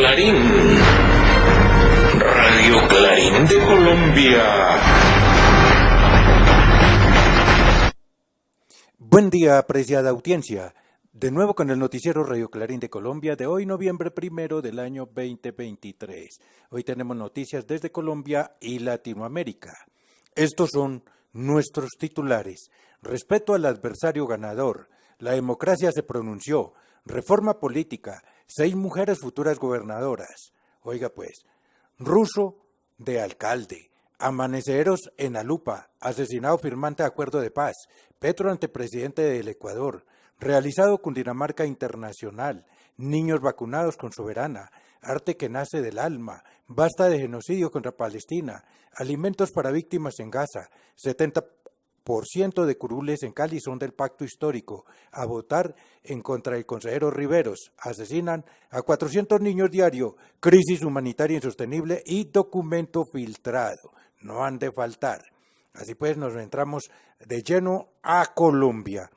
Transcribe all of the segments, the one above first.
Clarín, Radio Clarín de Colombia. Buen día, apreciada audiencia. De nuevo con el noticiero Radio Clarín de Colombia de hoy, noviembre 1 del año 2023. Hoy tenemos noticias desde Colombia y Latinoamérica. Estos son nuestros titulares. Respeto al adversario ganador. La democracia se pronunció. Reforma política. 6 mujeres futuras gobernadoras. Oiga pues, Russo de alcalde. Amaneceros en la lupa. Asesinado firmante de acuerdo de paz. Petro antepresidente del Ecuador. Realizado Cundinamarca Internacional. Niños vacunados con Soberana. Arte que nace del alma. Basta de genocidio contra Palestina. Alimentos para víctimas en Gaza. 70% de curules en Cali son del pacto histórico. A votar en contra del consejero Riveros. Asesinan a 400 niños diario. Crisis humanitaria insostenible y documento filtrado. No han de faltar. Así pues nos entramos de lleno a Colombia.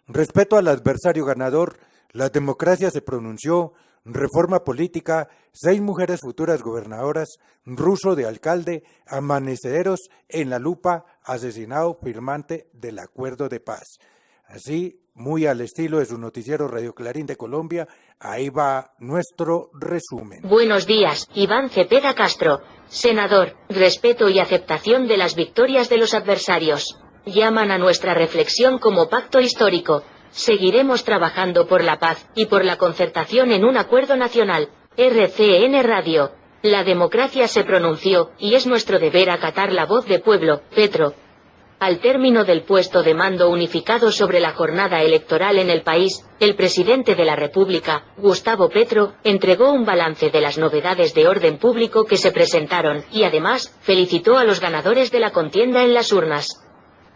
Respeto al adversario ganador. La democracia se pronunció. Reforma política, 6 mujeres futuras gobernadoras, Russo de alcalde, amaneceros en la lupa, asesinado firmante del acuerdo de paz. Así, muy al estilo de su noticiero Radio Clarín de Colombia, ahí va nuestro resumen. Buenos días, Iván Cepeda Castro, senador, respeto y aceptación de las victorias de los adversarios. Llaman a nuestra reflexión como pacto histórico. Seguiremos trabajando por la paz y por la concertación en un acuerdo nacional. RCN Radio. La democracia se pronunció, y es nuestro deber acatar la voz de pueblo. Petro. Al término del puesto de mando unificado sobre la jornada electoral en el país, el presidente de la República, Gustavo Petro, entregó un balance de las novedades de orden público que se presentaron, y además, felicitó a los ganadores de la contienda en las urnas.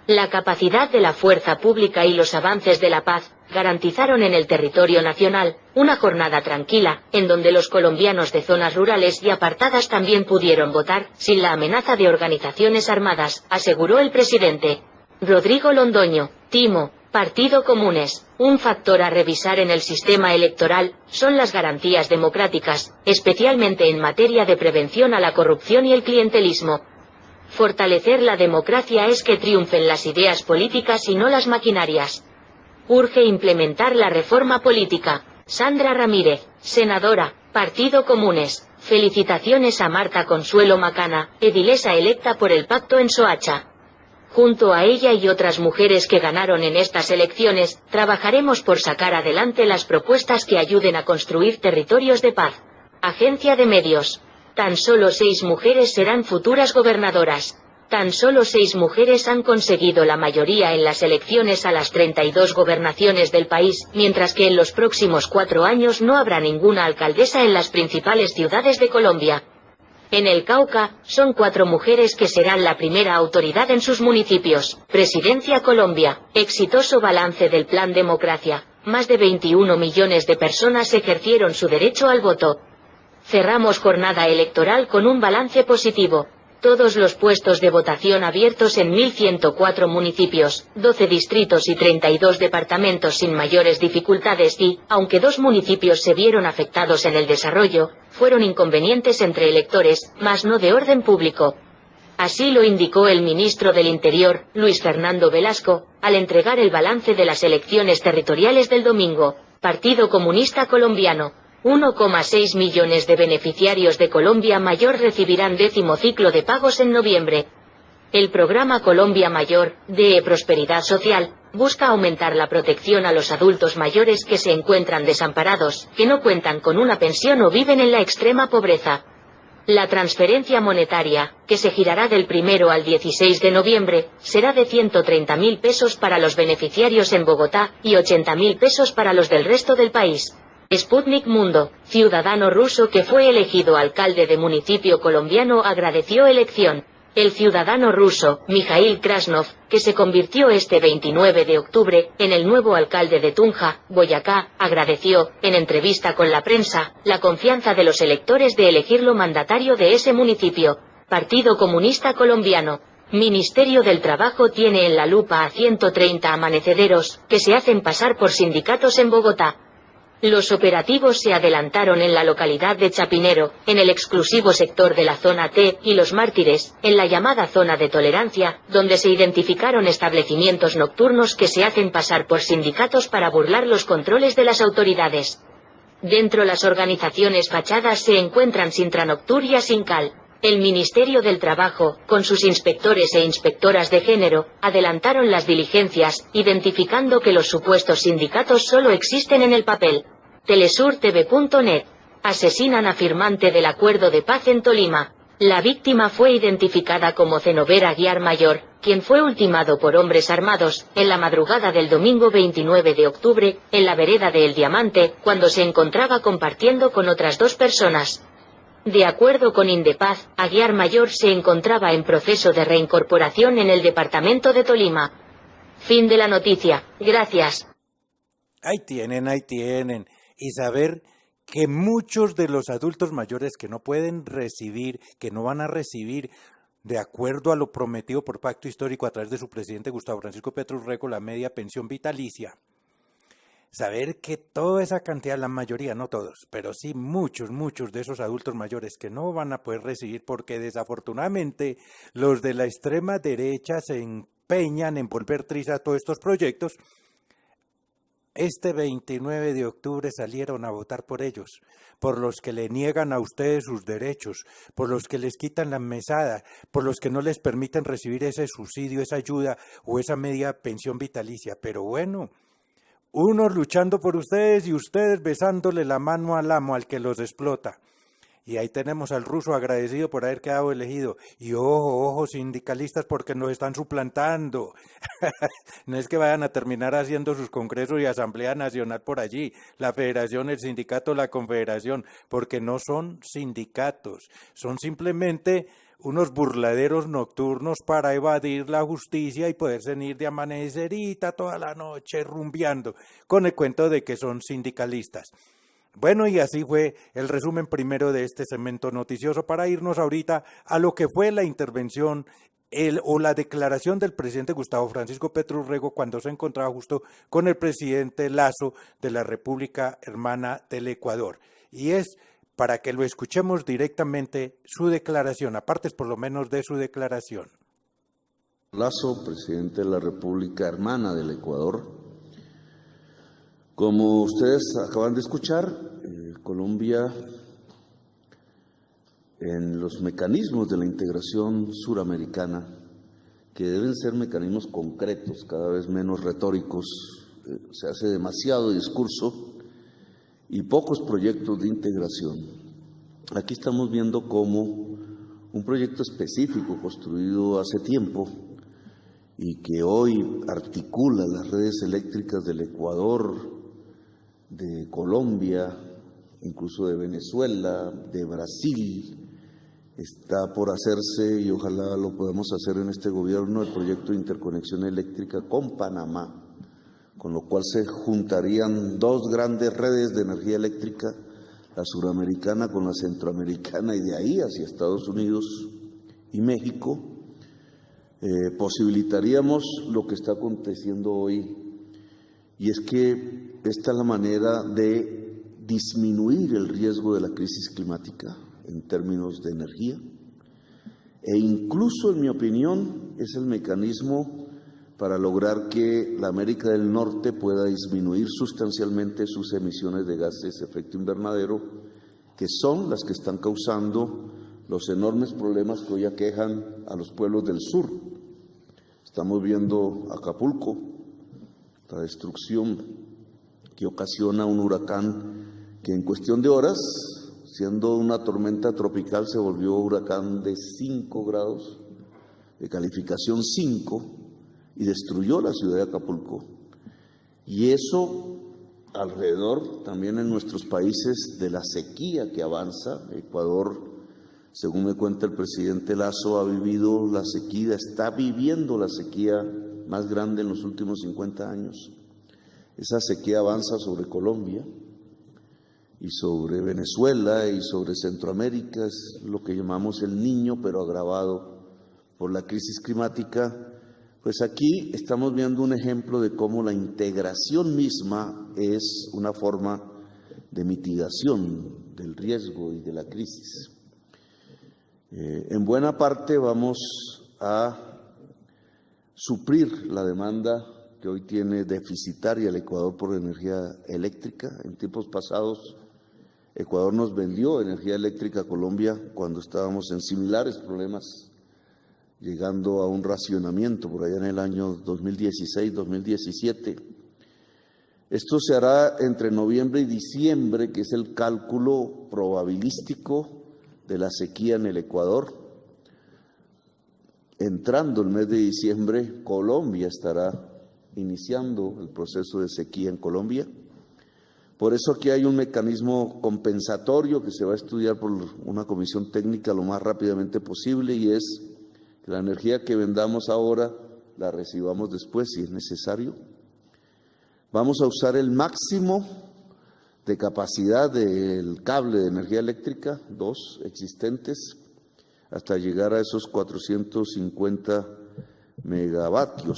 La capacidad de la fuerza pública y los avances de la paz garantizaron en el territorio nacional una jornada tranquila, en donde los colombianos de zonas rurales y apartadas también pudieron votar, sin la amenaza de organizaciones armadas, aseguró el presidente. Rodrigo Londoño, Timo, Partido Comunes. Un factor a revisar en el sistema electoral son las garantías democráticas, especialmente en materia de prevención a la corrupción y el clientelismo. Fortalecer la democracia es que triunfen las ideas políticas y no las maquinarias. Urge implementar la reforma política. Sandra Ramírez, senadora, Partido Comunes. Felicitaciones a Marta Consuelo Macana, edilesa electa por el pacto en Soacha. Junto a ella y otras mujeres que ganaron en estas elecciones, trabajaremos por sacar adelante las propuestas que ayuden a construir territorios de paz. Agencia de Medios. Tan solo 6 mujeres serán futuras gobernadoras. Tan solo 6 mujeres han conseguido la mayoría en las elecciones a las 32 gobernaciones del país, mientras que en los próximos 4 años no habrá ninguna alcaldesa en las principales ciudades de Colombia. En el Cauca, son 4 mujeres que serán la primera autoridad en sus municipios. Presidencia Colombia. Exitoso balance del Plan Democracia. Más de 21 millones de personas ejercieron su derecho al voto. Cerramos jornada electoral con un balance positivo. Todos los puestos de votación abiertos en 1.104 municipios, 12 distritos y 32 departamentos sin mayores dificultades y, aunque 2 municipios se vieron afectados en el desarrollo, fueron inconvenientes entre electores, mas no de orden público. Así lo indicó el ministro del Interior, Luis Fernando Velasco, al entregar el balance de las elecciones territoriales del domingo. Partido Comunista Colombiano. 1,6 millones de beneficiarios de Colombia Mayor recibirán 10º ciclo de pagos en noviembre. El programa Colombia Mayor, de Prosperidad Social, busca aumentar la protección a los adultos mayores que se encuentran desamparados, que no cuentan con una pensión o viven en la extrema pobreza. La transferencia monetaria, que se girará del 1 al 16 de noviembre, será de 130.000 pesos para los beneficiarios en Bogotá y 80.000 pesos para los del resto del país. Sputnik Mundo, ciudadano ruso que fue elegido alcalde de municipio colombiano agradeció elección. El ciudadano ruso, Mikhail Krasnov, que se convirtió este 29 de octubre en el nuevo alcalde de Tunja, Boyacá, agradeció, en entrevista con la prensa, la confianza de los electores de elegirlo mandatario de ese municipio. Partido Comunista Colombiano. Ministerio del Trabajo tiene en la lupa a 130 amanecederos, que se hacen pasar por sindicatos en Bogotá. Los operativos se adelantaron en la localidad de Chapinero, en el exclusivo sector de la zona T, y Los Mártires, en la llamada zona de tolerancia, donde se identificaron establecimientos nocturnos que se hacen pasar por sindicatos para burlar los controles de las autoridades. Dentro las organizaciones fachadas se encuentran Sintranoctur y Asincal. El Ministerio del Trabajo, con sus inspectores e inspectoras de género, adelantaron las diligencias, identificando que los supuestos sindicatos solo existen en el papel. TelesurTV.net. Asesinan a firmante del acuerdo de paz en Tolima. La víctima fue identificada como Zenober Aguiar Mayor, quien fue ultimado por hombres armados, en la madrugada del domingo 29 de octubre, en la vereda de El Diamante, cuando se encontraba compartiendo con otras 2 personas. De acuerdo con Indepaz, Aguiar Mayor se encontraba en proceso de reincorporación en el departamento de Tolima. Fin de la noticia. Gracias. Ahí tienen. Y saber que muchos de los adultos mayores que no pueden recibir, que no van a recibir, de acuerdo a lo prometido por pacto histórico a través de su presidente Gustavo Francisco Petro Urrego, la media pensión vitalicia, saber que toda esa cantidad, la mayoría, no todos, pero sí muchos de esos adultos mayores que no van a poder recibir porque desafortunadamente los de la extrema derecha se empeñan en volver triza a todos estos proyectos. Este 29 de octubre salieron a votar por ellos, por los que le niegan a ustedes sus derechos, por los que les quitan la mesada, por los que no les permiten recibir ese subsidio, esa ayuda o esa media pensión vitalicia. Pero bueno, unos luchando por ustedes y ustedes besándole la mano al amo, al que los explota. Y ahí tenemos al ruso agradecido por haber quedado elegido. Y ojo, sindicalistas, porque nos están suplantando. No es que vayan a terminar haciendo sus congresos y asamblea nacional por allí, la federación, el sindicato, la confederación, porque no son sindicatos, son simplemente unos burladeros nocturnos para evadir la justicia y poderse ir de amanecerita toda la noche rumbeando, con el cuento de que son sindicalistas. Bueno, y así fue el resumen primero de este segmento noticioso para irnos ahorita a lo que fue la intervención o la declaración del presidente Gustavo Francisco Petro Urrego cuando se encontraba justo con el presidente Lasso de la República Hermana del Ecuador. Y es para que lo escuchemos directamente su declaración, apartes por lo menos de su declaración. Lasso, presidente de la República Hermana del Ecuador. Como ustedes acaban de escuchar, Colombia, en los mecanismos de la integración suramericana, que deben ser mecanismos concretos, cada vez menos retóricos, se hace demasiado discurso y pocos proyectos de integración. Aquí estamos viendo cómo un proyecto específico construido hace tiempo y que hoy articula las redes eléctricas del Ecuador, de Colombia, incluso de Venezuela, de Brasil, está por hacerse y ojalá lo podamos hacer en este gobierno, el proyecto de interconexión eléctrica con Panamá, con lo cual se juntarían 2 grandes redes de energía eléctrica, la suramericana con la centroamericana y de ahí hacia Estados Unidos y México. Posibilitaríamos lo que está aconteciendo hoy, y es que esta es la manera de disminuir el riesgo de la crisis climática en términos de energía e incluso, en mi opinión, es el mecanismo para lograr que la América del Norte pueda disminuir sustancialmente sus emisiones de gases de efecto invernadero, que son las que están causando los enormes problemas que hoy aquejan a los pueblos del sur. Estamos viendo Acapulco, la destrucción que ocasiona un huracán que en cuestión de horas, siendo una tormenta tropical, se volvió huracán de 5 grados, de calificación 5, y destruyó la ciudad de Acapulco. Y eso alrededor, también en nuestros países, de la sequía que avanza. Ecuador, según me cuenta el presidente Lasso, ha vivido la sequía, está viviendo la sequía más grande en los últimos 50 años. Esa sequía avanza sobre Colombia y sobre Venezuela y sobre Centroamérica, es lo que llamamos el Niño, pero agravado por la crisis climática. Pues aquí estamos viendo un ejemplo de cómo la integración misma es una forma de mitigación del riesgo y de la crisis. En buena parte vamos a suplir la demanda que hoy tiene deficitaria el Ecuador por energía eléctrica. En tiempos pasados, Ecuador nos vendió energía eléctrica a Colombia cuando estábamos en similares problemas, llegando a un racionamiento por allá en el año 2016-2017. Esto se hará entre noviembre y diciembre, que es el cálculo probabilístico de la sequía en el Ecuador. Entrando el mes de diciembre, Colombia estará iniciando el proceso de sequía en Colombia. Por eso aquí hay un mecanismo compensatorio que se va a estudiar por una comisión técnica lo más rápidamente posible, y es que la energía que vendamos ahora la recibamos después si es necesario. Vamos a usar el máximo de capacidad del cable de energía eléctrica, 2 existentes, hasta llegar a esos 450 megavatios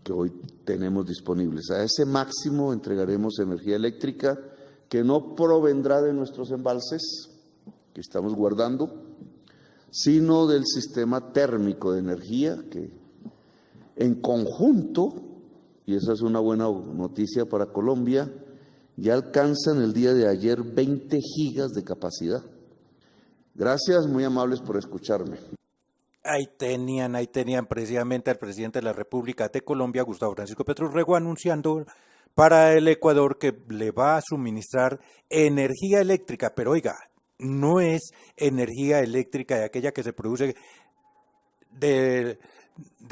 que hoy tenemos disponibles. A ese máximo entregaremos energía eléctrica que no provendrá de nuestros embalses que estamos guardando, sino del sistema térmico de energía que en conjunto, y esa es una buena noticia para Colombia, ya alcanzan el día de ayer 20 gigas de capacidad. Gracias, muy amables por escucharme. Ahí tenían precisamente al presidente de la República de Colombia, Gustavo Francisco Petro Urrego, anunciando para el Ecuador que le va a suministrar energía eléctrica, pero oiga, no es energía eléctrica de aquella que se produce de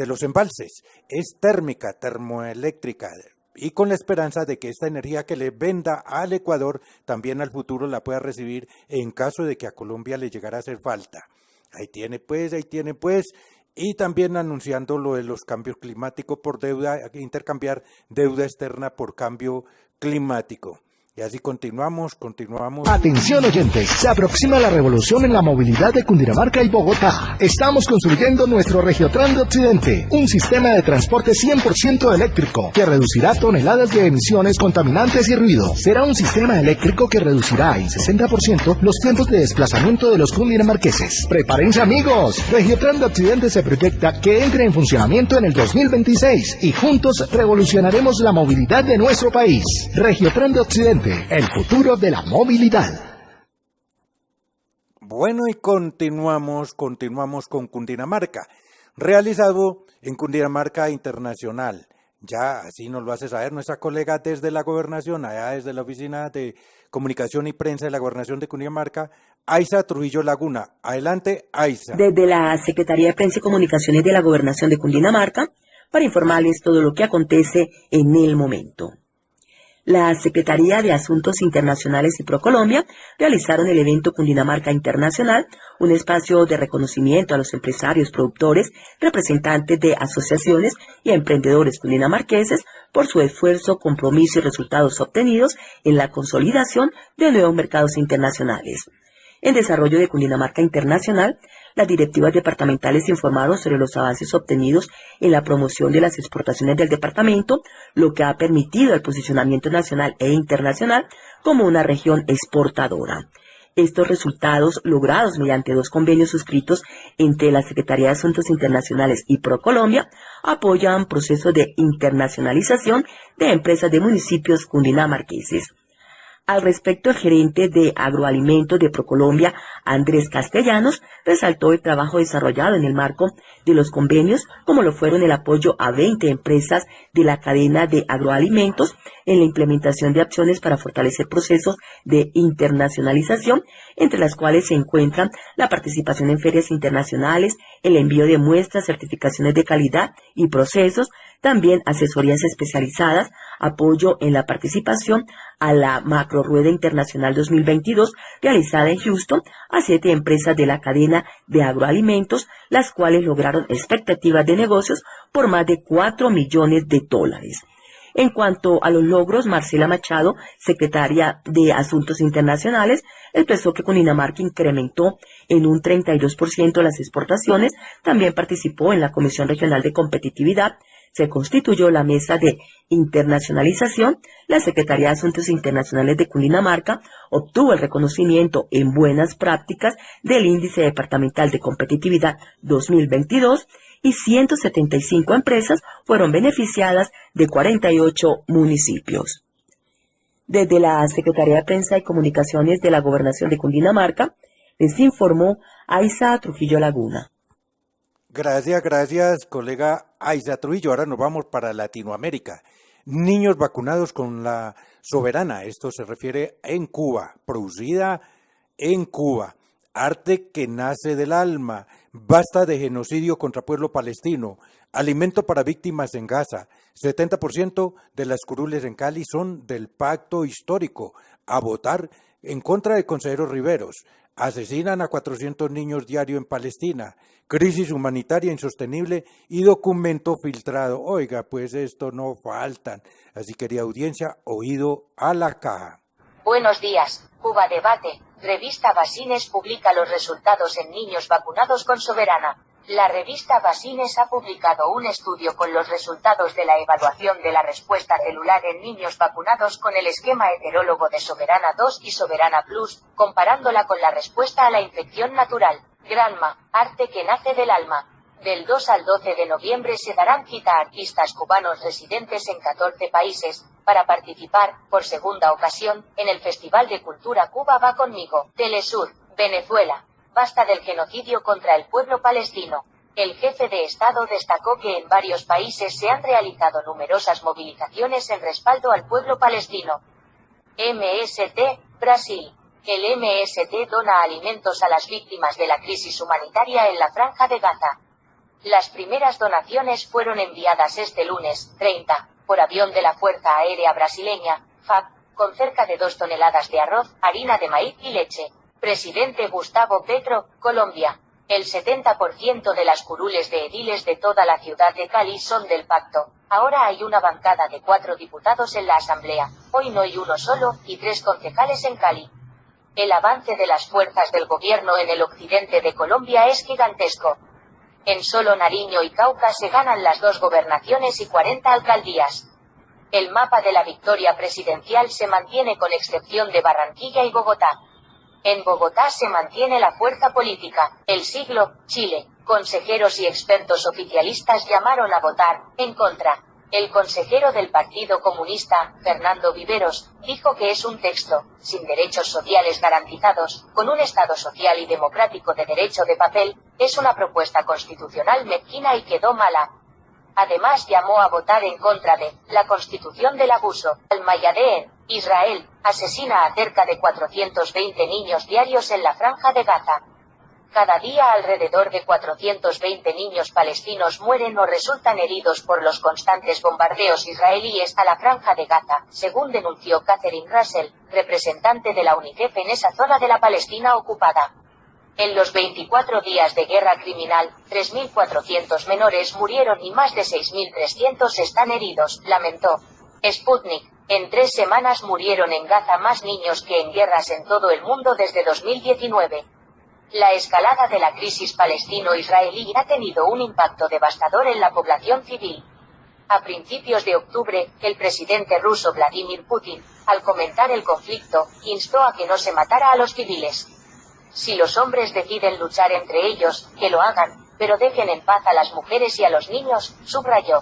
los embalses, es térmica, termoeléctrica, y con la esperanza de que esta energía que le venda al Ecuador también al futuro la pueda recibir en caso de que a Colombia le llegara a hacer falta. Ahí tiene pues, y también anunciando lo de los cambios climáticos por deuda, intercambiar deuda externa por cambio climático. Y así continuamos. Atención oyentes, se aproxima la revolución en la movilidad de Cundinamarca y Bogotá. Estamos construyendo nuestro Regiotran de Occidente, un sistema de transporte 100% eléctrico que reducirá toneladas de emisiones contaminantes y ruido. Será un sistema eléctrico que reducirá en 60% los tiempos de desplazamiento de los cundinamarqueses. ¡Prepárense, amigos! Regiotran de Occidente se proyecta que entre en funcionamiento en el 2026 y juntos revolucionaremos la movilidad de nuestro país. Regiotran de Occidente, el futuro de la movilidad. Bueno, y continuamos con Cundinamarca, realizado en Cundinamarca Internacional. Ya así nos lo hace saber nuestra colega desde la gobernación, allá desde la Oficina de Comunicación y Prensa de la Gobernación de Cundinamarca, Aiza Trujillo Laguna. Adelante, Aiza. Desde la Secretaría de Prensa y Comunicaciones de la Gobernación de Cundinamarca, para informarles todo lo que acontece en el momento. La Secretaría de Asuntos Internacionales y ProColombia realizaron el evento Cundinamarca Internacional, un espacio de reconocimiento a los empresarios, productores, representantes de asociaciones y emprendedores cundinamarqueses por su esfuerzo, compromiso y resultados obtenidos en la consolidación de nuevos mercados internacionales. En desarrollo de Cundinamarca Internacional, las directivas departamentales informaron sobre los avances obtenidos en la promoción de las exportaciones del departamento, lo que ha permitido el posicionamiento nacional e internacional como una región exportadora. Estos resultados, logrados mediante 2 convenios suscritos entre la Secretaría de Asuntos Internacionales y ProColombia, apoyan procesos de internacionalización de empresas de municipios cundinamarqueses. Al respecto, el gerente de agroalimentos de ProColombia, Andrés Castellanos, resaltó el trabajo desarrollado en el marco de los convenios, como lo fueron el apoyo a 20 empresas de la cadena de agroalimentos en la implementación de acciones para fortalecer procesos de internacionalización, entre las cuales se encuentran la participación en ferias internacionales, el envío de muestras, certificaciones de calidad y procesos, también asesorías especializadas, apoyo en la participación a la Macro Rueda Internacional 2022 realizada en Houston a 7 empresas de la cadena de agroalimentos, las cuales lograron expectativas de negocios por más de $4 millones. En cuanto a los logros, Marcela Machado, secretaria de Asuntos Internacionales, expresó que Cundinamarca incrementó en un 32% las exportaciones, también participó en la Comisión Regional de Competitividad, se constituyó la Mesa de Internacionalización. La Secretaría de Asuntos Internacionales de Cundinamarca obtuvo el reconocimiento en buenas prácticas del Índice Departamental de Competitividad 2022 y 175 empresas fueron beneficiadas de 48 municipios. Desde la Secretaría de Prensa y Comunicaciones de la Gobernación de Cundinamarca, les informó Aiza Trujillo Laguna. Gracias, colega Aiza Trujillo. Ahora nos vamos para Latinoamérica. Niños vacunados con la Soberana. Esto se refiere en Cuba, producida en Cuba. Arte que nace del alma. Basta de genocidio contra pueblo palestino. Alimento para víctimas en Gaza. 70% de las curules en Cali son del pacto histórico. A votar en contra de consejeros riveros. Asesinan a 400 niños diario en Palestina. Crisis humanitaria insostenible y documento filtrado. Oiga, pues esto no faltan. Así querida audiencia, oído a la caja. Buenos días, Cuba Debate. Revista Basines publica los resultados en niños vacunados con Soberana. La revista Basines ha publicado un estudio con los resultados de la evaluación de la respuesta celular en niños vacunados con el esquema heterólogo de Soberana 2 y Soberana Plus, comparándola con la respuesta a la infección natural. Granma, arte que nace del alma. Del 2 al 12 de noviembre se darán cita a artistas cubanos residentes en 14 países, para participar, por segunda ocasión, en el Festival de Cultura Cuba Va Conmigo. Telesur, Venezuela. Basta del genocidio contra el pueblo palestino. El jefe de Estado destacó que en varios países se han realizado numerosas movilizaciones en respaldo al pueblo palestino. MST, Brasil. El MST dona alimentos a las víctimas de la crisis humanitaria en la Franja de Gaza. Las primeras donaciones fueron enviadas este lunes, 30, por avión de la Fuerza Aérea Brasileña, FAB, con cerca de 2 toneladas de arroz, harina de maíz y leche. Presidente Gustavo Petro, Colombia. El 70% de las curules de ediles de toda la ciudad de Cali son del pacto. Ahora hay una bancada de 4 diputados en la asamblea. Hoy no hay uno solo, y 3 concejales en Cali. El avance de las fuerzas del gobierno en el occidente de Colombia es gigantesco. En solo Nariño y Cauca se ganan las 2 gobernaciones y 40 alcaldías. El mapa de la victoria presidencial se mantiene con excepción de Barranquilla y Bogotá. En Bogotá se mantiene la fuerza política. El Siglo, Chile. Consejeros y expertos oficialistas llamaron a votar en contra. El consejero del Partido Comunista, Fernando Viveros, dijo que es un texto, sin derechos sociales garantizados, con un Estado social y democrático de derecho de papel, es una propuesta constitucional mezquina y quedó mala. Además llamó a votar en contra de la Constitución del abuso. Al-Mayadeen, Israel, asesina a cerca de 420 niños diarios en la Franja de Gaza. Cada día alrededor de 420 niños palestinos mueren o resultan heridos por los constantes bombardeos israelíes a la Franja de Gaza, según denunció Catherine Russell, representante de la UNICEF en esa zona de la Palestina ocupada. En los 24 días de guerra criminal, 3.400 menores murieron y más de 6.300 están heridos, lamentó. Sputnik. En 3 semanas murieron en Gaza más niños que en guerras en todo el mundo desde 2019. La escalada de la crisis palestino-israelí ha tenido un impacto devastador en la población civil. A principios de octubre, el presidente ruso Vladimir Putin, al comentar el conflicto, instó a que no se matara a los civiles. Si los hombres deciden luchar entre ellos, que lo hagan, pero dejen en paz a las mujeres y a los niños, subrayó.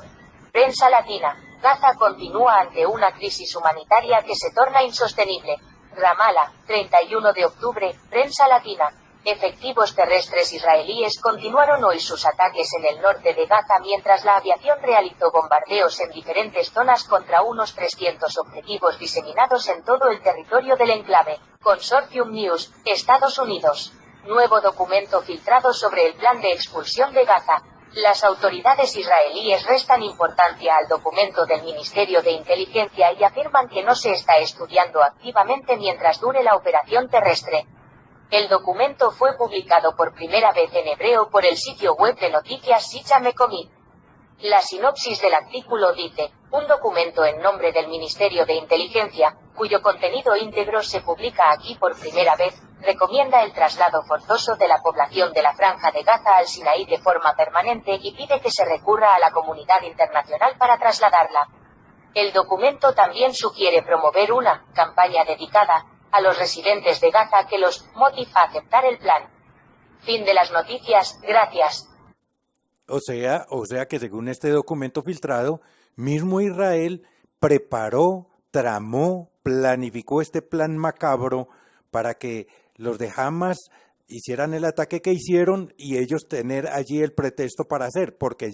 Prensa latina. Gaza continúa ante una crisis humanitaria que se torna insostenible. Ramallah, 31 de octubre, prensa latina. Efectivos terrestres israelíes continuaron hoy sus ataques en el norte de Gaza mientras la aviación realizó bombardeos en diferentes zonas contra unos 300 objetivos diseminados en todo el territorio del enclave. Consortium News, Estados Unidos. Nuevo documento filtrado sobre el plan de expulsión de Gaza. Las autoridades israelíes restan importancia al documento del Ministerio de Inteligencia y afirman que no se está estudiando activamente mientras dure la operación terrestre. El documento fue publicado por primera vez en hebreo por el sitio web de noticias Sicha Mekomit. La sinopsis del artículo dice, un documento en nombre del Ministerio de Inteligencia, cuyo contenido íntegro se publica aquí por primera vez, recomienda el traslado forzoso de la población de la Franja de Gaza al Sinaí de forma permanente y pide que se recurra a la comunidad internacional para trasladarla. El documento también sugiere promover una campaña dedicada a los residentes de Gaza que los motive a aceptar el plan. Fin de las noticias, gracias. O sea que según este documento filtrado, mismo Israel preparó, tramó, planificó este plan macabro para que los de Hamas hicieran el ataque que hicieron y ellos tener allí el pretexto para hacer, porque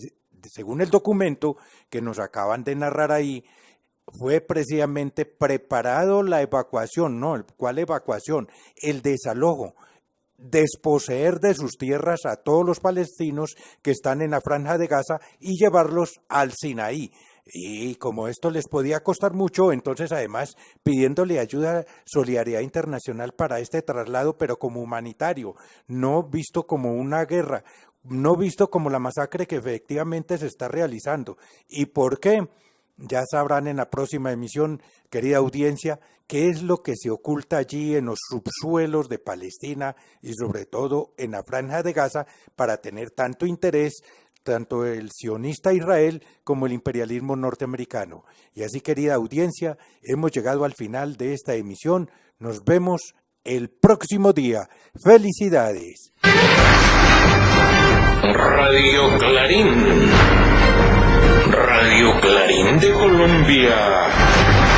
según el documento que nos acaban de narrar ahí, fue precisamente preparado la evacuación, ¿no? ¿Cuál evacuación? El desalojo. Desposeer de sus tierras a todos los palestinos que están en la Franja de Gaza y llevarlos al Sinaí. Y como esto les podía costar mucho, entonces además pidiéndole ayuda, solidaridad internacional para este traslado, pero como humanitario, no visto como una guerra, no visto como la masacre que efectivamente se está realizando. ¿Y por qué? Ya sabrán en la próxima emisión, querida audiencia, qué es lo que se oculta allí en los subsuelos de Palestina y sobre todo en la Franja de Gaza para tener tanto interés, tanto el sionista Israel como el imperialismo norteamericano. Y así, querida audiencia, hemos llegado al final de esta emisión. Nos vemos el próximo día. ¡Felicidades! Radio Clarín. Radio Clarín de Colombia.